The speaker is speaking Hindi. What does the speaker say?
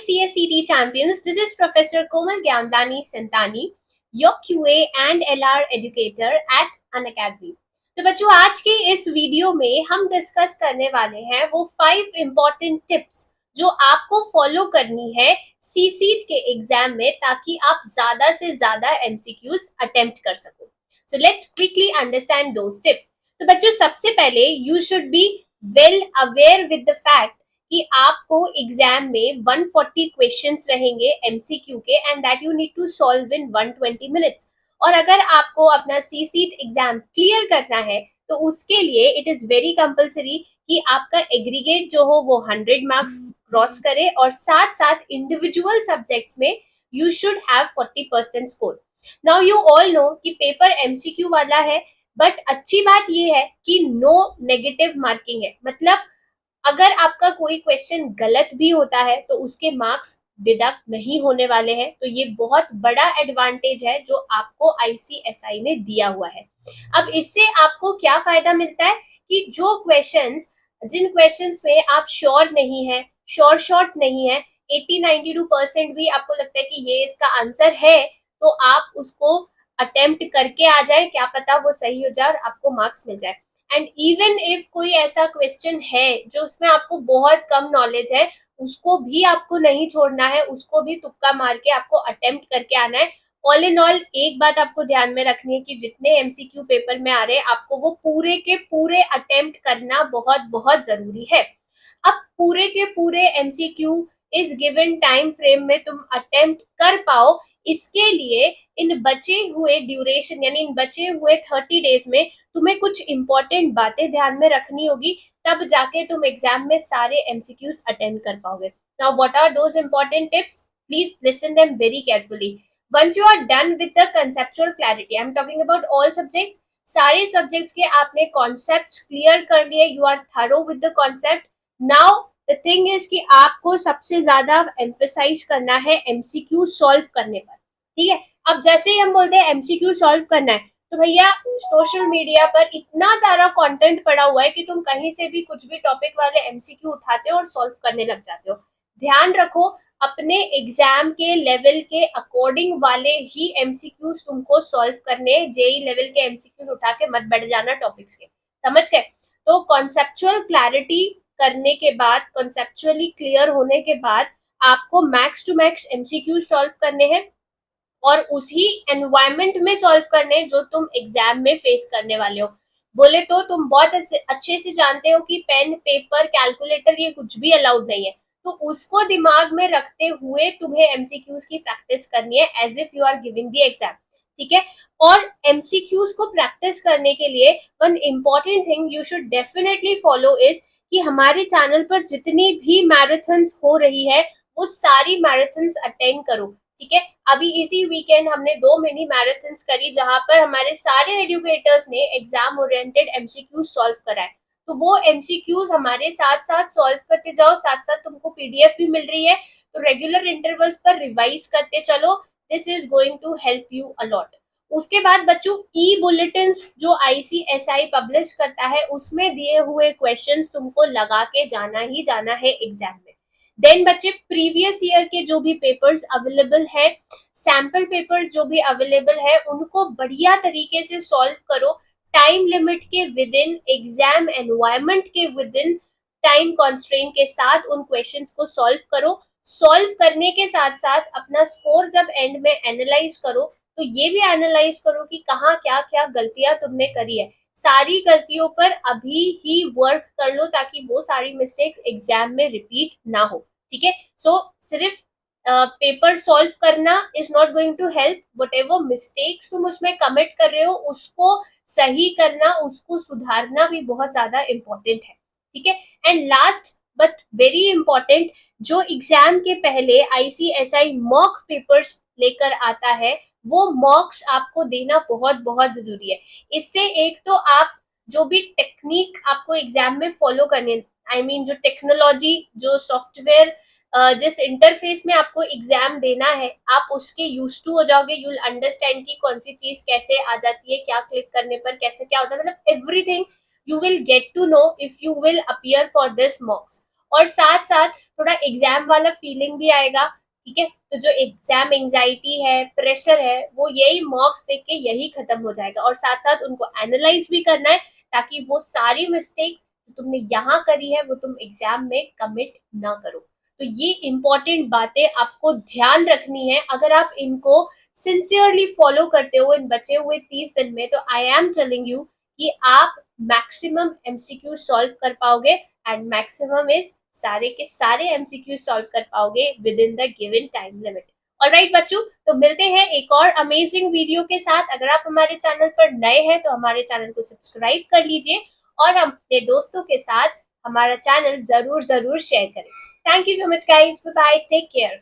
CSCT champions, this is Professor Komal Gyamdani Santani, your QA and LR educator at Unacademy. तो बच्चों आज के इस वीडियो में हम डिस्कस करने वाले हैं वो 5 इम्पॉर्टेंट टिप्स जो आपको फॉलो करनी है सीसीट के एग्जाम में ताकि आप ज्यादा से ज्यादा एमसीक्यूज अटेम्प्ट कर सको. So let's quickly understand those tips. तो बच्चों सबसे पहले you should be well aware with the fact कि आपको एग्जाम में 140 क्वेश्चंस रहेंगे एमसीक्यू के and that you need to solve in 120 minutes. और अगर आपको अपना सीसीट एग्जाम क्लियर करना है तो उसके लिए इट इज वेरी कंपल्सरी कि आपका एग्रीगेट जो हो वो 100 मार्क्स क्रॉस करे और साथ साथ इंडिविजुअल सब्जेक्ट्स में you should have 40% score. Now you all know कि पेपर एमसीक्यू वाला है बट अच्छी बात ये है कि नो नेगेटिव मार्किंग है. मतलब अगर आपका कोई क्वेश्चन गलत भी होता है तो उसके मार्क्स डिडक्ट नहीं होने वाले हैं. तो ये बहुत बड़ा एडवांटेज है जो आपको आईसीएसआई ने दिया हुआ है. अब इससे आपको क्या फायदा मिलता है कि जिन क्वेश्चंस में आप श्योर नहीं है, श्योर शॉर्ट नहीं है, 80-92% भी आपको लगता है कि ये इसका आंसर है, तो आप उसको अटेम्प्ट करके आ जाए, क्या पता वो सही हो जाए और आपको मार्क्स मिल जाए. एंड इवन इफ कोई ऐसा क्वेश्चन है जो उसमें आपको बहुत कम नॉलेज है, उसको भी आपको नहीं छोड़ना है, उसको भी तुक्का मार के आपको अटेम्प्ट करके आना है. ऑल इन ऑल एक बात आपको ध्यान में रखनी है कि जितने एमसीक्यू पेपर में आ रहे हैं आपको वो पूरे के पूरे अटेम्प्ट करना बहुत बहुत जरूरी है. अब पूरे के पूरे एमसीक्यू इस गिवन टाइम फ्रेम में तुम अटेम्प्ट कर पाओ, इसके लिए इन बचे हुए ड्यूरेशन यानी इन बचे हुए 30 डेज में तुम्हें कुछ इंपॉर्टेंट बातें ध्यान में रखनी होगी, तब जाके तुम एग्जाम में सारे एमसीक्यूज अटेम्प्ट कर पाओगे. Now what are those important tips? Please listen them very carefully. Once you are done with the conceptual clarity, I am talking about all subjects, सारे सब्जेक्ट्स के आपने कॉन्सेप्ट्स क्लियर कर लिए, you are thorough with the concept. Now the thing is कि आपको सबसे ज्यादा एम्फेसाइज करना है एमसीक्यू सॉल्व करने पर. ठीक है, अब जैसे ही हम बोलते हैं एमसीक्यू सॉल्व करना है तो भैया सोशल मीडिया पर इतना सारा कंटेंट पड़ा हुआ है कि तुम कहीं से भी कुछ भी टॉपिक वाले एमसीक्यू उठाते हो और सॉल्व करने लग जाते हो. ध्यान रखो अपने एग्जाम के लेवल के अकॉर्डिंग वाले ही एमसीक्यूज तुमको सॉल्व करने, जेई लेवल के एमसीक्यूज उठा के मत बैठ जाना टॉपिक्स के. समझ गए? तो कॉन्सेप्चुअल क्लैरिटी करने के बाद, कॉन्सेप्चुअली क्लियर होने के बाद आपको max to max MCQ solve करने हैं और उसी एनवायरमेंट में सॉल्व करने जो तुम एग्जाम में फेस करने वाले हो. बोले तो तुम बहुत अच्छे से जानते हो कि पेन, पेपर, कैलकुलेटर ये कुछ भी अलाउड नहीं है. तो उसको दिमाग में रखते हुए तुम्हें एमसीक्यूज की प्रैक्टिस करनी है as if you are giving the exam. ठीक है, और एमसीक्यूज को प्रैक्टिस करने के लिए one important thing you should definitely follow is कि हमारे चैनल पर जितनी भी मैराथन्स हो रही है वो सारी मैराथन्स अटेंड करो. ठीक है, अभी इसी वीकेंड हमने 2 मिनी मैराथन्स करी जहां पर हमारे सारे एजुकेटर्स ने एग्जाम ओरिएंटेड एमसीक्यूज सॉल्व कराए. तो वो एमसीक्यूज हमारे साथ साथ सॉल्व करते जाओ, साथ साथ तुमको पीडीएफ भी मिल रही है, तो रेगुलर इंटरवल्स पर रिवाइज करते चलो. This is going to help you a lot. उसके बाद बच्चों ई बुलेटिन्स जो आईसीएसआई पब्लिश करता है उसमें दिए हुए क्वेश्चंस तुमको लगा के जाना ही जाना है एग्जाम में. देन बच्चे प्रीवियस ईयर के जो भी पेपर्स अवेलेबल है, सैंपल पेपर्स जो भी अवेलेबल है, उनको बढ़िया तरीके से सॉल्व करो. टाइम लिमिट के विद इन, एग्जाम एनवायरमेंट के विद इन, टाइम कॉन्स्ट्रेंट के साथ उन क्वेश्चंस को सॉल्व करो. सॉल्व करने के साथ साथ अपना स्कोर जब एंड में एनालाइज करो तो ये भी एनालाइज करो कि कहाँ क्या क्या गलतियां तुमने करी है. सारी गलतियों पर अभी ही वर्क कर लो ताकि वो सारी मिस्टेक्स एग्जाम में रिपीट ना हो. ठीक है, सो सिर्फ पेपर सॉल्व करना is not going to help. Whatever mistakes तुम उसमें कमिट कर रहे हो उसको सही करना, उसको सुधारना भी बहुत ज्यादा इम्पोर्टेंट है. ठीक है, and last but very important, जो एग्जाम के पहले आईसीएसआई मॉक पेपर्स लेकर आता है वो मॉक्स आपको देना बहुत बहुत जरूरी है. इससे एक तो आप जो भी टेक्निक आपको एग्जाम में फॉलो करनी, आई मीन जो टेक्नोलॉजी, जो सॉफ्टवेयर, जिस इंटरफेस में आपको एग्जाम देना है आप उसके यूज टू हो जाओगे. यू विल अंडरस्टैंड कि कौन सी चीज कैसे आ जाती है, क्या क्लिक करने पर कैसे क्या होता है, मतलब everything you will get to know if you will appear for this mocks. और साथ साथ थोड़ा एग्जाम वाला फीलिंग भी आएगा। ठीक है, तो जो एग्जाम एंजाइटी है, प्रेशर है, वो यही मॉक्स देख के यही खत्म हो जाएगा। और साथ साथ उनको एनालाइज भी करना है ताकि वो सारी मिस्टेक्स जो तुमने यहाँ करी है वो तुम एग्जाम में कमिट ना करो। तो ये इंपॉर्टेंट बातें आपको ध्यान रखनी है। अगर आप इनको सिंसियरली फॉलो करते हो इन बचे हुए 30 दिन में, तो आई एम टेलिंग यू कि आप मैक्सिमम एमसीक्यू सॉल्व कर पाओगे एंड मैक्सिमम इज सारे के सारे एमसीक्यू सॉल्व कर पाओगे with in the given time limit. Alright बच्चों, तो मिलते हैं एक और अमेजिंग वीडियो के साथ। अगर आप हमारे चैनल पर नए हैं तो हमारे चैनल को सब्सक्राइब कर लीजिए और अपने दोस्तों के साथ हमारा चैनल जरूर जरूर शेयर करें। Thank you so much guys, bye bye, take care.